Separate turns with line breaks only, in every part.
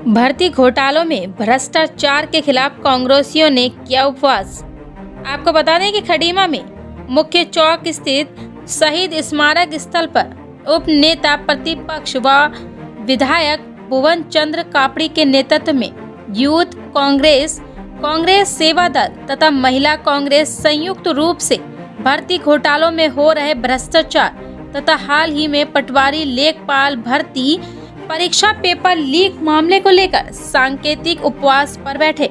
भर्ती घोटालों में भ्रष्टाचार के खिलाफ कांग्रेसियों ने किया उपवास। आपको बता दें कि खडीमा में मुख्य चौक स्थित शहीद स्मारक स्थल पर उप नेता प्रतिपक्ष व विधायक भुवन चंद्र कापड़ी के नेतृत्व में यूथ कांग्रेस, कांग्रेस सेवा दल तथा महिला कांग्रेस संयुक्त रूप से भर्ती घोटालों में हो रहे भ्रष्टाचार तथा हाल ही में पटवारी लेखपाल भर्ती परीक्षा पेपर लीक मामले को लेकर सांकेतिक उपवास पर बैठे।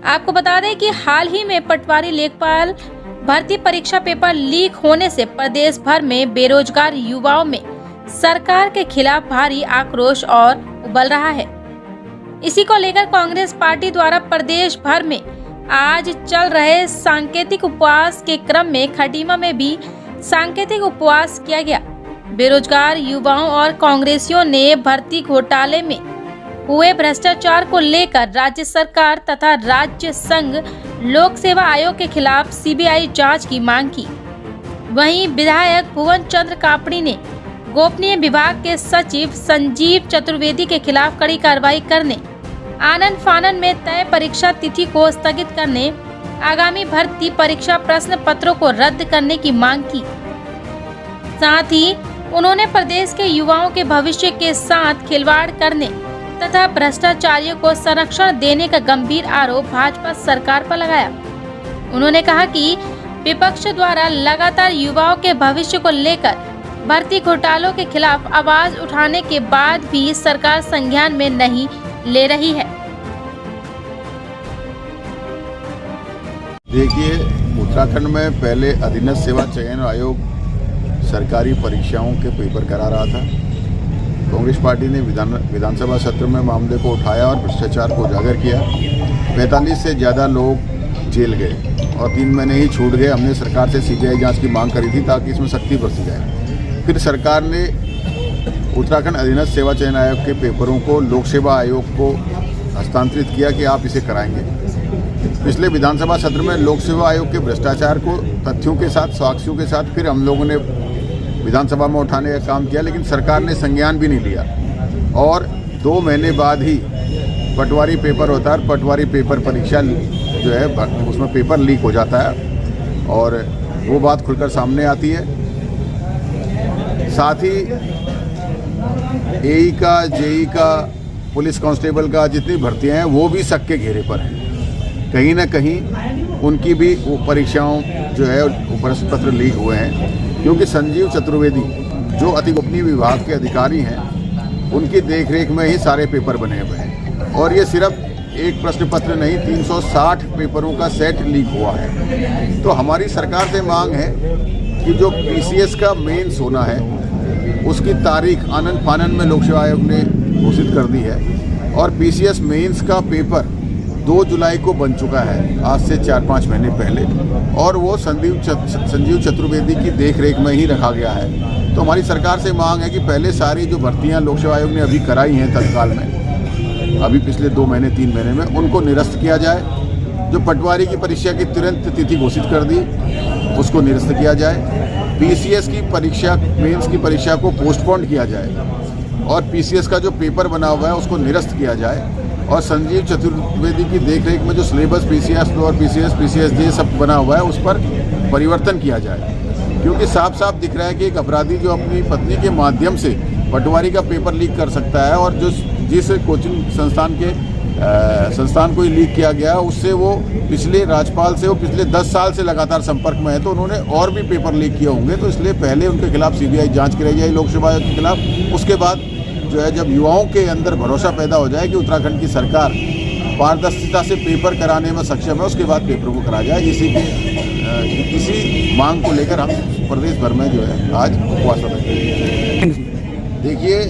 आपको बता दें कि हाल ही में पटवारी लेखपाल भर्ती परीक्षा पेपर लीक होने से प्रदेश भर में बेरोजगार युवाओं में सरकार के खिलाफ भारी आक्रोश और उबल रहा है। इसी को लेकर कांग्रेस पार्टी द्वारा प्रदेश भर में आज चल रहे सांकेतिक उपवास के क्रम में खडीमा में भी सांकेतिक उपवास किया गया। बेरोजगार युवाओं और कांग्रेसियों ने भर्ती घोटाले में हुए भ्रष्टाचार को लेकर राज्य सरकार तथा राज्य संघ लोक सेवा आयोग के खिलाफ सीबीआई जांच की मांग की। वहीं विधायक भुवन चंद्र कापड़ी ने गोपनीय विभाग के सचिव संजीव चतुर्वेदी के खिलाफ कड़ी कार्रवाई करने, आनन फानन में तय परीक्षा तिथि को स्थगित करने, आगामी भर्ती परीक्षा प्रश्न पत्रों को रद्द करने की मांग की। साथ ही उन्होंने प्रदेश के युवाओं के भविष्य के साथ खिलवाड़ करने तथा भ्रष्टाचारियों को संरक्षण देने का गंभीर आरोप भाजपा सरकार पर लगाया। उन्होंने कहा कि विपक्ष द्वारा लगातार युवाओं के भविष्य को लेकर भर्ती घोटालों के खिलाफ आवाज उठाने के बाद भी सरकार संज्ञान में नहीं ले रही है।
देखिए, उत्तराखंड में पहले अधीनस्थ सेवा चयन आयोग सरकारी परीक्षाओं के पेपर करा रहा था। कांग्रेस पार्टी ने विधानसभा सत्र में मामले को उठाया और भ्रष्टाचार को उजागर किया। 45 से ज़्यादा लोग जेल गए और 3 महीने ही छूट गए। हमने सरकार से सीबीआई जांच की मांग करी थी ताकि इसमें सख्ती बरती जाए। फिर सरकार ने उत्तराखंड अधीनस्थ सेवा चयन आयोग के पेपरों को लोक सेवा आयोग को हस्तांतरित किया कि आप इसे कराएंगे। पिछले विधानसभा सत्र में लोक सेवा आयोग के भ्रष्टाचार को तथ्यों के साथ, साक्ष्यों के साथ फिर हम लोगों ने विधानसभा में उठाने का काम किया, लेकिन सरकार ने संज्ञान भी नहीं लिया। और 2 महीने बाद ही पटवारी पेपर होता है, पटवारी पेपर परीक्षा जो है उसमें पेपर लीक हो जाता है और वो बात खुलकर सामने आती है। साथ ही एई का, जेई का, पुलिस कांस्टेबल का जितनी भर्तियां हैं वो भी शक के घेरे पर हैं। कहीं ना कहीं उनकी भी परीक्षाओं जो है वो प्रश्न पत्र लीक हुए हैं, क्योंकि संजीव चतुर्वेदी जो अति गोपनीय विभाग के अधिकारी हैं उनकी देखरेख में ही सारे पेपर बने हुए हैं। और ये सिर्फ एक प्रश्न पत्र नहीं, 360 पेपरों का सेट लीक हुआ है। तो हमारी सरकार से मांग है कि जो पीसीएस का मेंस होना है उसकी तारीख आनन फानन में लोक सेवा आयोग ने घोषित कर दी है और पीसीएस मेंस का पेपर 2 जुलाई को बन चुका है, आज से 4-5 महीने पहले, और वो संजीव चतुर्वेदी की देखरेख में ही रखा गया है। तो हमारी सरकार से मांग है कि पहले सारी जो भर्तियां लोक सेवा आयोग ने अभी कराई हैं तत्काल में, अभी पिछले 2 महीने 3 महीने में, उनको निरस्त किया जाए। जो पटवारी की परीक्षा की तुरंत तिथि घोषित कर दी उसको निरस्त किया जाए। पीसीएस की परीक्षा, मेंस की परीक्षा को पोस्टपोन किया जाए और पीसीएस का जो पेपर बना हुआ है उसको निरस्त किया जाए। और संजीव चतुर्वेदी की देखरेख में जो सिलेबस पीसीएस और पीसीएसजे सब बना हुआ है उस पर परिवर्तन किया जाए, क्योंकि साफ साफ दिख रहा है कि एक अपराधी जो अपनी पत्नी के माध्यम से पटवारी का पेपर लीक कर सकता है और जो जिस कोचिंग संस्थान को ही लीक किया गया उससे वो पिछले राज्यपाल से वो पिछले 10 साल से लगातार संपर्क में है, तो उन्होंने और भी पेपर लीक किए होंगे। तो इसलिए पहले उनके खिलाफ सीबीआई जाँच कराई जाए लोक सेवा आयोग के खिलाफ। उसके बाद जो है जब युवाओं के अंदर भरोसा पैदा हो जाए कि उत्तराखंड की सरकार पारदर्शिता से पेपर कराने में सक्षम है, उसके बाद पेपरों को कराया जाए। इसी मांग को लेकर हम प्रदेश भर में जो है आज उपवास पर बैठे। देखिए,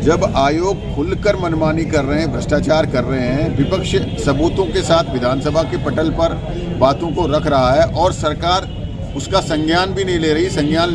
जब आयोग खुलकर मनमानी कर रहे हैं, भ्रष्टाचार कर रहे हैं, विपक्ष सबूतों के साथ विधानसभा के पटल पर बातों को रख रहा है और सरकार उसका संज्ञान भी नहीं ले रही, संज्ञान ले